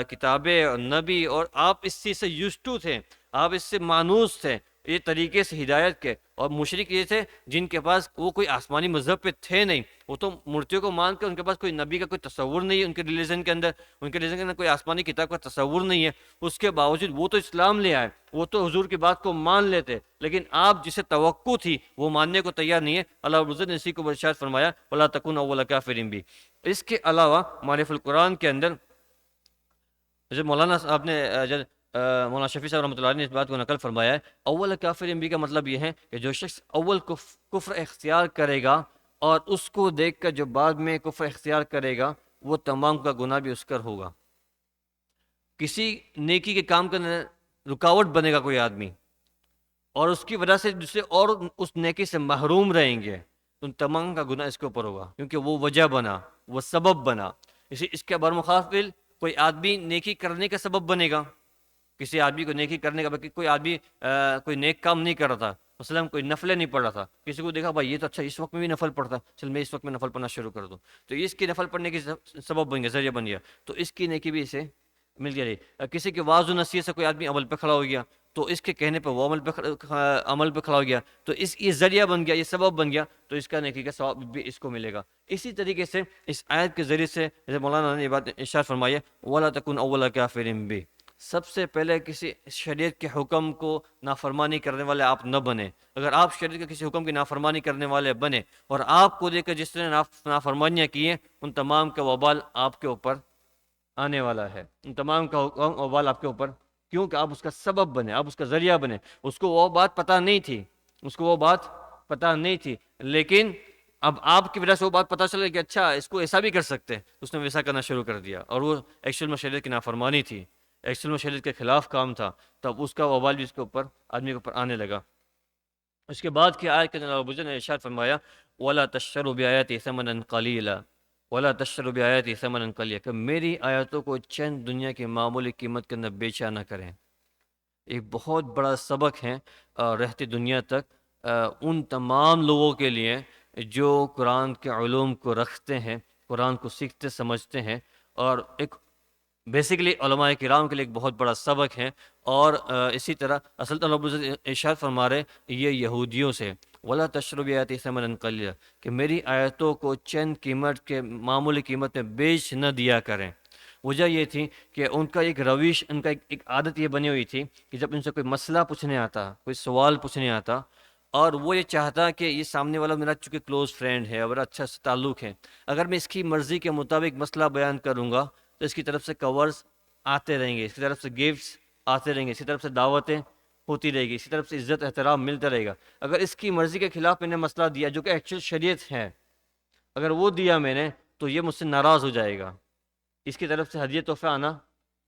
S1: کتابیں اور نبی، اور آپ اس چیز سے یوزڈ ٹو تھے، آپ اس سے مانوس تھے یہ طریقے سے ہدایت کے۔ اور مشرک یہ تھے جن کے پاس وہ کوئی آسمانی مذہب پہ تھے نہیں، وہ تو مورتیوں کو مان کر، ان کے پاس کوئی نبی کا کوئی تصور نہیں ہے، ان کے ریلیجن کے اندر، ان کے ریلیجن کے اندر کوئی آسمانی کتاب کا تصور نہیں ہے۔ اس کے باوجود وہ تو اسلام لے آئے، وہ تو حضور کی بات کو مان لیتے، لیکن آپ جسے توقع تھی وہ ماننے کو تیار نہیں ہے۔ اللہ رب العزت نے اسی کو ارشاد فرمایا وَلَا تَكُونُوا أَوَّلَ كَافِرٍ بِهِ۔ اس کے علاوہ معرف القرآن کے اندر جب مولانا صاحب نے مولانا شفیع صاحب رحمۃ اللہ علیہ نے اس بات کو نقل فرمایا ہے، اول کافر بھی کا مطلب یہ ہے کہ جو شخص اول کفر اختیار کرے گا اور اس کو دیکھ کر جو بعد میں کفر اختیار کرے گا، وہ تمام کا گناہ بھی اس کا ہوگا۔ کسی نیکی کے کام کرنے رکاوٹ بنے گا کوئی آدمی، اور اس کی وجہ سے دوسرے اور اس نیکی سے محروم رہیں گے، تو ان تمام کا گناہ اس کے اوپر ہوگا، کیونکہ وہ وجہ بنا، وہ سبب بنا۔ اس کے برمخافل کوئی آدمی نیکی کرنے کا سبب بنے گا، کسی آدمی کو نیکی کرنے کا، بلکہ کوئی آدمی کوئی نیک کام نہیں کر رہا تھا، مثلا کوئی نفلیں نہیں پڑھ رہا تھا، کسی کو دیکھا بھائی یہ تو اچھا اس وقت میں بھی نفل پڑھتا، چل میں اس وقت میں نفل پڑھنا شروع کر دوں، تو اس کی نفل پڑھنے کی سبب بن گیا، ذریعہ بن گیا، تو اس کی نیکی بھی اسے مل گیا۔ کسی کے واعظ و نصیحت سے کوئی آدمی عمل پہ کھڑا ہو گیا، تو اس کے کہنے پہ وہ عمل پہ کھڑا ہو گیا، تو یہ ذریعہ بن گیا، یہ سبب بن گیا، تو اس کا نیکی کا ثواب بھی اس کو ملے گا۔ اسی طریقے سے اس آیت کے ذریعے سے جیسے مولانا نے یہ بات ارشاد فرمائی ہے وَلَا تَكُونْ أَوَّلَ كَافِرٍ بِهِ، سب سے پہلے کسی شریعت کے حکم کو نافرمانی کرنے والے آپ نہ بنے۔ اگر آپ شریعت کے کسی حکم کی نافرمانی کرنے والے بنے اور آپ کو دیکھ کر جس نے نافرمانیاں کی ہیں، ان تمام کا وبال آپ کے اوپر آنے والا ہے، ان تمام کا وبال آپ کے اوپر، کیونکہ آپ اس کا سبب بنے، آپ اس کا ذریعہ بنے۔ اس کو وہ بات پتہ نہیں تھی، اس کو وہ بات پتہ نہیں تھی، لیکن اب آپ کی وجہ سے وہ بات پتہ چل کہ اچھا اس کو ایسا بھی کر سکتے ہیں، اس نے ویسا کرنا شروع کر دیا، اور وہ ایکچوئل میں شریعت کی نافرمانی تھی، ایکچوئل میں شریعت کے خلاف کام تھا، تب اس کا وبال بھی اس کے اوپر آدمی کے اوپر آنے لگا۔ اس کے بعد کی آیت کے اندر اللہ نے ارشاد فرمایا وَلَا تَشْتَرُوا بِآيَاتِي ثَمَنًا قَلِيلًا وَلَا تَشْتَرُوا بِآيَاتِي ثَمَنًا قَلِيلًا، کہ میری آیاتوں کو چند دنیا کی معمولی قیمت کے اندر بیچا نہ کریں۔ ایک بہت بڑا سبق ہے رہتی دنیا تک ان تمام لوگوں کے لیے جو قرآن کے علوم کو رکھتے ہیں، قرآن کو سیکھتے سمجھتے ہیں، اور ایک بیسیکلی علماء کرام کے لیے ایک بہت بڑا سبق ہے۔ اور اسی طرح اصل تو رب العزت ارشاد فرما رہے یہ یہودیوں سے وَلَا تَشْتَرُوا بِآيَاتِي ثَمَنًا قَلِيلًا، کہ میری آیتوں کو چند قیمت کے معمولی قیمت میں بیچ نہ دیا کریں۔ وجہ یہ تھی کہ ان کا ایک رویش، ان کا ایک عادت یہ بنی ہوئی تھی کہ جب ان سے کوئی مسئلہ پوچھنے آتا، کوئی سوال پوچھنے آتا، اور وہ یہ چاہتا کہ یہ سامنے والا میرا چونکہ کلوز فرینڈ ہے، میرا اچھا تعلق ہے، اگر میں اس کی مرضی کے مطابق مسئلہ بیان کروں گا تو اس کی طرف سے کورز آتے رہیں گے، اس کی طرف سے گفٹس آتے رہیں گے، اس کی طرف سے دعوتیں ہوتی رہے گی، اس کی طرف سے عزت احترام ملتا رہے گا۔ اگر اس کی مرضی کے خلاف میں نے مسئلہ دیا جو کہ ایکچوئل شریعت ہے، اگر وہ دیا میں نے تو یہ مجھ سے ناراض ہو جائے گا، اس کی طرف سے ہدیہ تحفہ آنا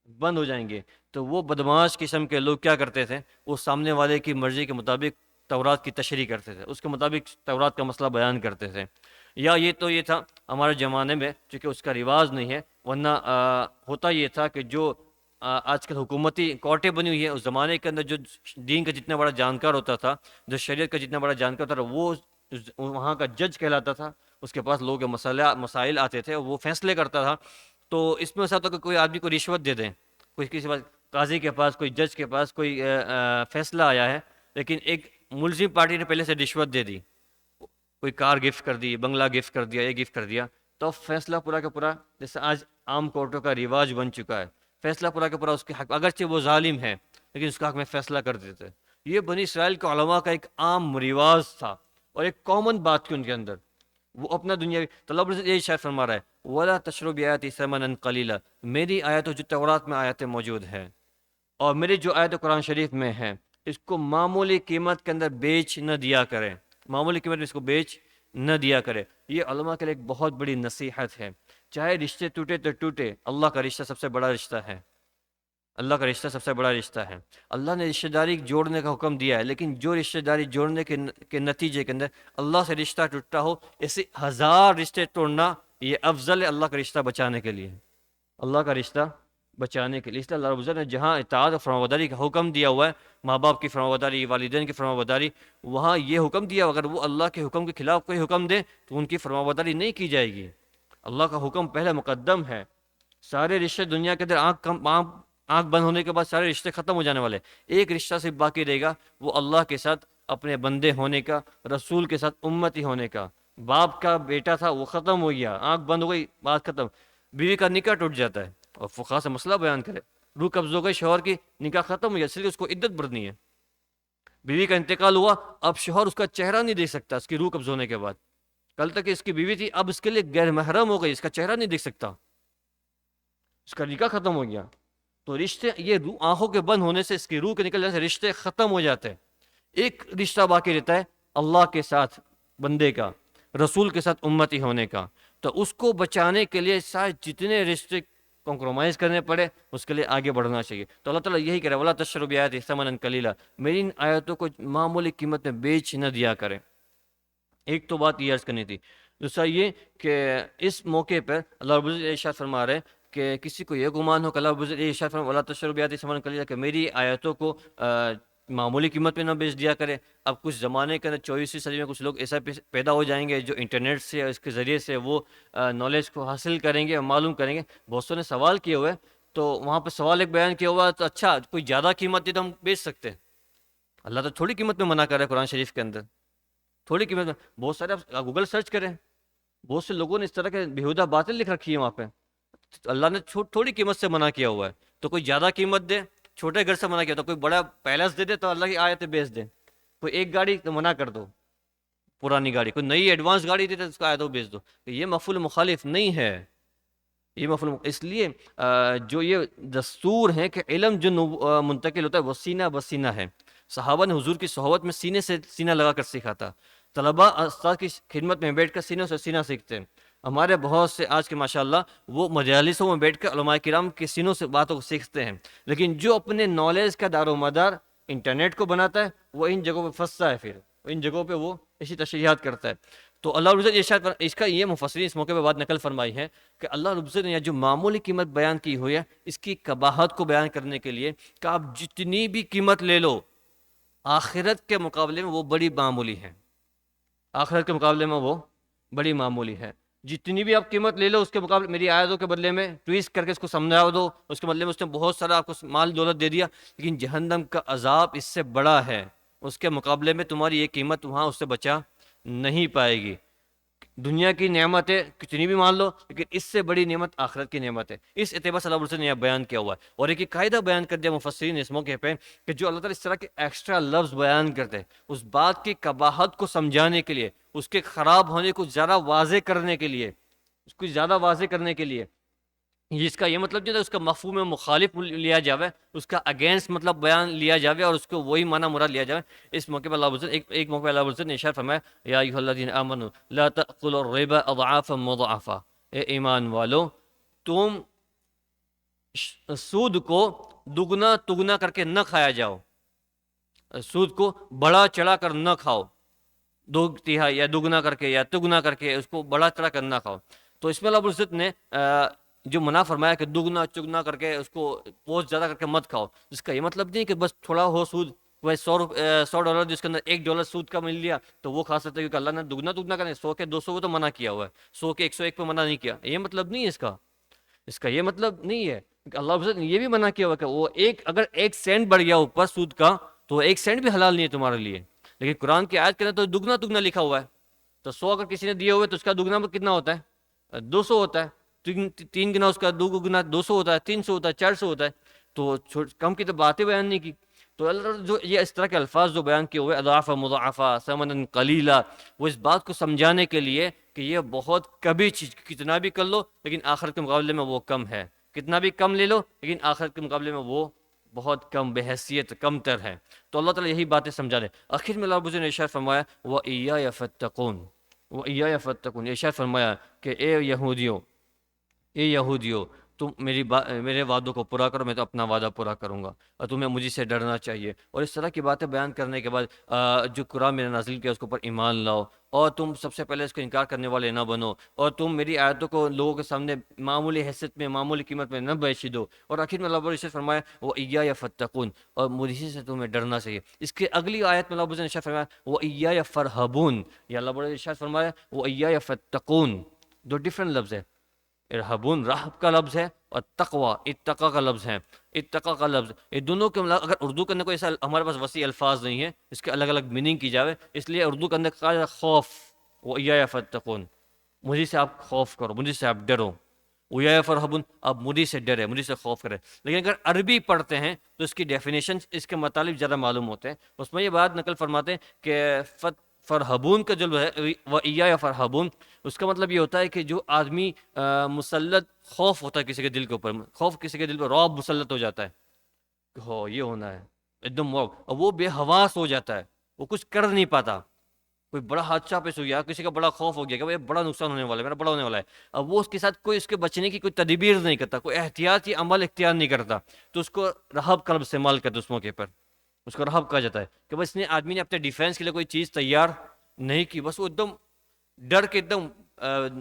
S1: بند ہو جائیں گے۔ تو وہ بدمعاش قسم کے لوگ کیا کرتے تھے، وہ سامنے والے کی مرضی کے مطابق تورات کی تشریح کرتے تھے، اس کے مطابق تورات کا مسئلہ بیان کرتے تھے۔ یا یہ تو یہ تھا ہمارے زمانے میں، چونکہ اس کا رواج نہیں ہے، ورنہ ہوتا یہ تھا کہ جو آج کل حکومتی کورٹیں بنی ہوئی ہیں، اس زمانے کے اندر جو دین کا جتنا بڑا جانکار ہوتا تھا، جو شریعت کا جتنا بڑا جانکار ہوتا تھا، وہ وہاں کا جج کہلاتا تھا، اس کے پاس لوگ مسائل آتے تھے، وہ فیصلے کرتا تھا۔ تو اس میں ایسا ہوتا کہ کوئی آدمی کو رشوت دے دیں، کوئی کسی پاس قاضی کے پاس، کوئی جج کے پاس کوئی فیصلہ آیا ہے، لیکن ایک ملزم پارٹی نے پہلے سے رشوت دے دی، کوئی کار گفٹ کر دی، بنگلہ گفٹ کر دیا، یہ گفٹ کر دیا، تو فیصلہ پورا کا پورا، جیسے آج عام کورٹوں کا رواج بن چکا ہے، فیصلہ پورا کا پورا اس کے حق، اگرچہ وہ ظالم ہے لیکن اس کا حق میں فیصلہ کر دیتے۔ یہ بنی اسرائیل کے علماء کا ایک عام رواج تھا اور ایک کامن بات تھی ان کے اندر، وہ اپنا دنیاوی۔ تو اللہ عز و جل یہ شاید فرما رہا ہے وَلَا تَشْتَرُوا بِآيَاتِي ثَمَنًا قَلِيلًا، میری آیتوں جو تورات میں آیتیں موجود ہیں اور میری جو آیت قرآن شریف میں ہیں، اس کو معمولی قیمت کے اندر بیچ نہ دیا کریں، معمولی قیمت میں اس کو بیچ نہ دیا کرے۔ یہ علماء کے لیے ایک بہت بڑی نصیحت ہے۔ چاہے رشتے ٹوٹے تو ٹوٹے، اللہ کا رشتہ سب سے بڑا رشتہ ہے، اللہ کا رشتہ سب سے بڑا رشتہ ہے۔ اللہ نے رشتہ داری جوڑنے کا حکم دیا ہے، لیکن جو رشتہ داری جوڑنے کے نتیجے کے اندر اللہ سے رشتہ ٹوٹتا ہو، اسے 1000 رشتے توڑنا یہ افضل ہے اللہ کا رشتہ بچانے کے لیے، اللہ کا رشتہ بچانے کے لیے۔ اس لیے اللہ رب العزت نے جہاں اطاعت اور فرمانبرداری کا حکم دیا ہوا ہے، ماں باپ کی فرمانبرداری، والدین کی فرمانبرداری، وہاں یہ حکم دیا اگر وہ اللہ کے حکم کے خلاف کوئی حکم دے تو ان کی فرمانبرداری نہیں کی جائے گی۔ اللہ کا حکم پہلے مقدم ہے۔ سارے رشتے دنیا کے اندر آنکھ بند ہونے کے بعد سارے رشتے ختم ہو جانے والے، ایک رشتہ صرف باقی رہے گا، وہ اللہ کے ساتھ اپنے بندے ہونے کا، رسول کے ساتھ امتی ہونے کا۔ باپ کا بیٹا تھا وہ ختم ہو گیا، آنکھ بند ہو گئی، بات ختم۔ بیوی کا نکاح ٹوٹ جاتا ہے اور فقہا سے مسئلہ بیان کرے، روح قبض ہو گئی شوہر کی، نکاح ختم ہو گیا، اس لیے اس کو عدت برتنی ہے۔ بیوی کا انتقال ہوا، اب شوہر اس کا چہرہ نہیں دیکھ سکتا اس کی روح قبض ہونے کے بعد، کل تک اس کی بیوی تھی اب اس کے لیے غیر محرم ہو گئی، اس کا چہرہ نہیں دیکھ سکتا، اس کا نکاح ختم ہو گیا۔ تو رشتے یہ آنکھوں کے بند ہونے سے، اس کی روح کے نکل جانے سے رشتے ختم ہو جاتے ہیں۔ ایک رشتہ باقی رہتا ہے اللہ کے ساتھ بندے کا، رسول کے ساتھ امتی ہونے کا۔ تو اس کو بچانے کے لیے شاید جتنے رشتے کمپرومائز کرنے پڑے اس کے لیے آگے بڑھنا چاہیے۔ تو اللہ تعالیٰ یہی کہہ رہا ہے وَلَا تَشْتَرُوا بِآيَاتِي ثَمَنًا قَلِيلًا، میری ان آیتوں کو معمولی قیمت میں بیچ نہ دیا کریں۔ ایک تو بات یہ عرض کرنی تھی۔ دوسرا یہ کہ اس موقع پر اللہ رب العزت ارشاد فرما رہے ہیں کہ کسی کو یہ گمان ہو کہ اللہ رب العزت ارشاد فرما وَلَا تَشْتَرُوا بِآيَاتِي ثَمَنًا قَلِيلًا، کہ میری آیتوں کو معمولی قیمت پہ نہ بیچ دیا کرے۔ اب کچھ زمانے کے اندر 24ویں صدی میں کچھ لوگ ایسا پیدا ہو جائیں گے جو انٹرنیٹ سے اور اس کے ذریعے سے وہ نالج کو حاصل کریں گے اور معلوم کریں گے۔ بہت سو نے سوال کیے ہوئے، تو وہاں پہ سوال ایک بیان کیا ہوا، تو اچھا کوئی زیادہ قیمت دی تو ہم بیچ سکتے ہیں، اللہ تو تھوڑی قیمت میں منع کر رہا ہے قرآن شریف کے اندر، تھوڑی قیمت میں۔ بہت سارے آپ گوگل سرچ کریں، بہت سے لوگوں نے اس طرح کے بیہودہ باتیں لکھ رکھی ہیں وہاں پہ، اللہ نے تھوڑی قیمت سے منع کیا ہوا ہے، تو کوئی زیادہ قیمت دے، چھوٹے گھر سے منع کیا، تو کوئی بڑا پیلس دے دے تو اللہ کی آیتیں بیچ دے، کوئی ایک گاڑی تو منع کر دو، پرانی گاڑی، کوئی نئی ایڈوانس گاڑی دے تو اس کا آیتوں بیچ دو، یہ مفعول مخالف نہیں ہے، یہ مفعول اس لیے جو یہ دستور ہے کہ علم جو منتقل ہوتا ہے وہ سینہ بسینہ ہے۔ صحابہ نے حضور کی صحبت میں سینے سے سینہ لگا کر سیکھا تھا، طلباء استاد کی خدمت میں بیٹھ کر سینوں سے سینہ سیکھتے ہیں. ہمارے بہت سے آج کے ماشاءاللہ وہ مجالسوں میں بیٹھ کر علماء کرام کے سینوں سے باتوں کو سیکھتے ہیں، لیکن جو اپنے نالج کا دار و مدار انٹرنیٹ کو بناتا ہے وہ ان جگہوں پہ پھنستا ہے، پھر ان جگہوں پہ وہ ایسی تشریحات کرتا ہے. تو اللہ رب العزت اس کا یہ مفسرین اس موقع پہ بات نقل فرمائی ہے کہ اللہ رب العزت نے جو معمولی قیمت بیان کی ہوئی ہے اس کی قباحت کو بیان کرنے کے لیے کہ آپ جتنی بھی قیمت لے لو آخرت کے مقابلے میں وہ بڑی معمولی ہے. آخرت کے مقابلے میں وہ بڑی معمولی ہے. جتنی بھی آپ قیمت لے لو اس کے مقابلے میری آیتوں کے بدلے میں ٹویسٹ کر کے اس کو سمجھا دو، اس کے بدلے میں اس نے بہت سارا آپ کو مال دولت دے دیا، لیکن جہنم کا عذاب اس سے بڑا ہے. اس کے مقابلے میں تمہاری یہ قیمت وہاں اس سے بچا نہیں پائے گی. دنیا کی نعمت ہے کتنی بھی مان لو، لیکن اس سے بڑی نعمت آخرت کی نعمت ہے. اس اعتبار سے اللہ علیہ نے یہ بیان کیا ہوا ہے. اور ایک قاعدہ بیان کر دیا مفسرین اس موقع پہ کہ جو اللہ تعالیٰ اس طرح کے ایکسٹرا لفظ بیان کرتے ہیں اس بات کی قباحت کو سمجھانے کے لیے، اس کے خراب ہونے کو زیادہ واضح کرنے کے لیے، اس کو زیادہ واضح کرنے کے لیے، اس کا یہ مطلب نہیں تھا اس کا مفہوم مخالف لیا جاوے، اس کا اگینسٹ مطلب بیان لیا جاوے اور اس کو وہی معنی مراد لیا جاوے. اس موقع پر اللہ عزت ایک موقع پر اللہ عزت نے ارشاد فرمایا یا ایھا الذین آمنوا لا تأکلوا الربا اضعافا مضاعفا، اے ایمان والو تم سود کو دگنا تگنا کر کے نہ کھایا جاؤ، سود کو بڑا چڑھا کر نہ کھاؤ، دو تہائی یا دگنا کر کے یا تگنا کر کے اس کو بڑا چڑھا کر نہ کھاؤ. تو اس میں اللہ عزت نے جو منع فرمایا کہ دگنا چگنا کر کے اس کو بہت زیادہ کر کے مت کھاؤ، جس کا یہ مطلب نہیں کہ بس تھوڑا ہو سود، وہ $100 جس کے اندر $1 سود کا مل لیا تو وہ کھا سکتے، کیونکہ اللہ نے دگنا دگنا کرنے 100 کے 200 کو تو منع کیا ہوا ہے، 100 کے 101 پہ منع نہیں کیا. یہ مطلب نہیں ہے اس کا یہ مطلب نہیں ہے. اللہ عزت نے یہ بھی منع کیا ہوا کہ وہ اگر 1 سینٹ بڑھ گیا اوپر سود کا تو 1 سینٹ بھی حلال نہیں ہے تمہارے لیے. لیکن قرآن کی آیت کے اندر تو دگنا دگنا لکھا ہوا ہے، تو 100 اگر کسی نے دیے ہوئے تو اس کا دگنا کتنا ہوتا ہے؟ 200 ہوتا ہے. 3 گنا اس کا 2 گنا 200 ہوتا ہے، 300 ہوتا ہے، 400 ہوتا ہے. تو کم کی تو باتیں بیان نہیں کی. تو اللہ جو یہ اس طرح کے الفاظ جو بیان کیے ہوئے اضعافا مضاعفا ثمنا قلیلا، وہ اس بات کو سمجھانے کے لیے کہ یہ بہت کبھی چیز، کتنا بھی کر لو لیکن آخرت کے مقابلے میں وہ کم ہے، کتنا بھی کم لے لو لیکن آخرت کے مقابلے میں وہ بہت کم، بے حیثیت کم تر ہے. تو اللہ تعالیٰ یہی باتیں سمجھا رہے. آخر میں اللہ رب نے ارشاد فرمایا وَإِيَّايَ فَاتَّقُونَ، وَإِيَّايَ فَاتَّقُونَ، ارشاد فرمایا کہ اے یہودیو تم میرے وعدوں کو پورا کرو، میں تو اپنا وعدہ پورا کروں گا، اور تمہیں مجھے سے ڈرنا چاہیے. اور اس طرح کی باتیں بیان کرنے کے بعد جو قرآن میں نے نازل کیا اس کے اوپر ایمان لاؤ، اور تم سب سے پہلے اس کو انکار کرنے والے نہ بنو، اور تم میری آیتوں کو لوگوں کے سامنے معمولی حیثیت میں، معمولی قیمت میں نہ بیچ دو. اور آخر میں اللہ نے فرمایا وَإِيَّايَ فَاتَّقُونَ، اور مجھے سے تمہیں ڈرنا چاہیے. اس کے اگلی آیت میں اللہ نے ارشاد فرمایا وَإِيَّايَ فَارْهَبُونَ، یا اللہ نے ارشاد فرمایا وَإِيَّايَ فَاتَّقُونَ. دو ڈفرنٹ لفظ ہے، ارہبون رہب کا لفظ ہے اور تقوی اتقا کا لفظ ہے. اتقا کا لفظ یہ دونوں کے اگر اردو کے اندر کوئی ایسا ہمارے پاس وسیع الفاظ نہیں ہے اس کے الگ الگ میننگ کی جاوے، اس لیے اردو کے اندر کہا جائے خوف، وَإِيَّايَ فَاتَّقُونَ، مجھے سے آپ خوف کرو، مجھے سے آپ ڈرو. وَإِيَّايَ فَارْهَبُونَ، آپ مجھے سے ڈرے، مجھے سے خوف کرے. لیکن اگر عربی پڑھتے ہیں تو اس کی ڈیفینیشن اس کے مطالب زیادہ معلوم ہوتے ہیں. اس میں یہ بات نقل فرماتے ہیں کہ فرحبون کا جو ہے وَإِيَّايَ فَارْهَبُونَ، اس کا مطلب یہ ہوتا ہے کہ جو آدمی مسلط خوف ہوتا ہے کسی کے دل کے اوپر، خوف کسی کے دل پر رعب مسلط ہو جاتا ہے کہ ہو یہ ہونا ہے ایک دم، اور وہ بے حواس ہو جاتا ہے، وہ کچھ کر نہیں پاتا. کوئی بڑا حادثہ پیش ہو گیا، کسی کا بڑا خوف ہو گیا کہ بڑا نقصان ہونے والا ہے، میرا بڑا ہونے والا ہے، اب وہ اس کے ساتھ کوئی اس کے بچنے کی کوئی تدبیر نہیں کرتا، کوئی احتیاطی عمل اختیار نہیں کرتا، تو اس کو رہب کا لفظ استعمال کرتے اس موقع پر، اس کو رہب کہا جاتا ہے کہ بس نے آدمی نے اپنے ڈیفینس کے لیے کوئی چیز تیار نہیں کی، بس وہ ایک دم ڈر کے ایک دم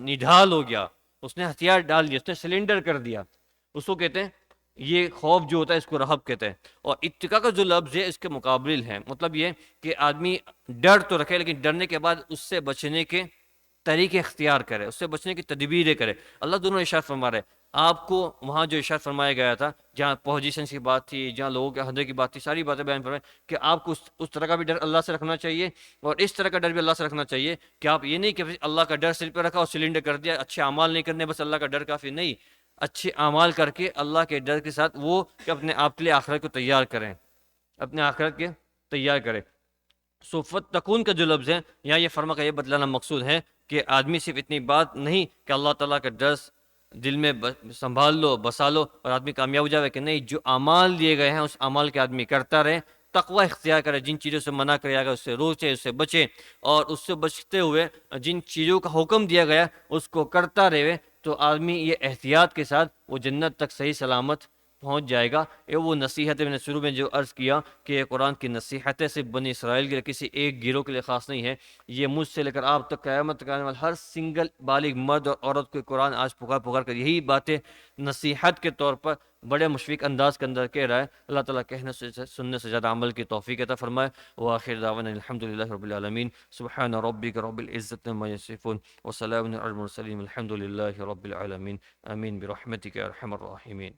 S1: نڈھال ہو گیا، اس نے ہتھیار ڈال دیا، اس نے سلنڈر کر دیا، اس کو کہتے ہیں یہ خوف جو ہوتا ہے اس کو رہب کہتے ہیں. اور اتقا کا جو لفظ ہے اس کے مقابل ہے، مطلب یہ کہ آدمی ڈر تو رکھے لیکن ڈرنے کے بعد اس سے بچنے کے طریقے اختیار کرے، اس سے بچنے کی تدبیریں کرے. اللہ دونوں ارشاد فرما رہے ہیں آپ کو وہاں جو ارشاد فرمایا گیا تھا جہاں پوزیشن کی بات تھی، جہاں لوگوں کے حدے کی بات تھی، ساری باتیں بیان فرمائے کہ آپ کو اس طرح کا بھی ڈر اللہ سے رکھنا چاہیے اور اس طرح کا ڈر بھی اللہ سے رکھنا چاہیے کہ آپ یہ نہیں کہ اللہ کا ڈر سر پہ رکھا اور سلنڈر کر دیا، اچھے اعمال نہیں کرنے بس اللہ کا ڈر کافی نہیں، اچھے اعمال کر کے اللہ کے ڈر کے ساتھ وہ کہ اپنے آپ کے لیے آخرت کو تیار کریں، اپنے آخرت کے تیار کریں. فَاتَّقُونَ کا جو لفظ ہے یہاں یہ فرما کا یہ بتلانا مقصود ہے کہ آدمی صرف اتنی بات نہیں کہ اللہ تعالیٰ کا ڈر دل میں سنبھال لو، بسا لو اور آدمی کامیاب ہو جائے، کہ نہیں، جو اعمال دیے گئے ہیں اس اعمال کے آدمی کرتا رہے، تقوی اختیار کرے، جن چیزوں سے منع کیا گیا اس سے روکے، اس سے بچے، اور اس سے بچتے ہوئے جن چیزوں کا حکم دیا گیا اس کو کرتا رہے، تو آدمی یہ احتیاط کے ساتھ وہ جنت تک صحیح سلامت پہنچ جائے گا۔ یہ وہ نصیحت میں نے شروع میں جو عرض کیا کہ یہ قرآن کی نصیحتیں صرف بنی اسرائیل کے لیے، کسی ایک گروہ کے لیے خاص نہیں ہے، یہ مجھ سے لے کر آپ تک قیامت تک آنے والے ہر سنگل بالغ مرد اور عورت کو قرآن آج پکار پکار کر یہی باتیں نصیحت کے طور پر بڑے مشفق انداز کے اندر کہہ رہا ہے۔ اللہ تعالیٰ کہنے سے سننے سے زیادہ عمل کی توفیق عطا فرمائے۔ وآخر دعوانا الحمدللہ رب العالمین، سبحان ربک رب العزت عما یصفون وسلام علی المرسلین، الحمد للہ رب العالمین، آمین برحمتک یا ارحم الراحمین۔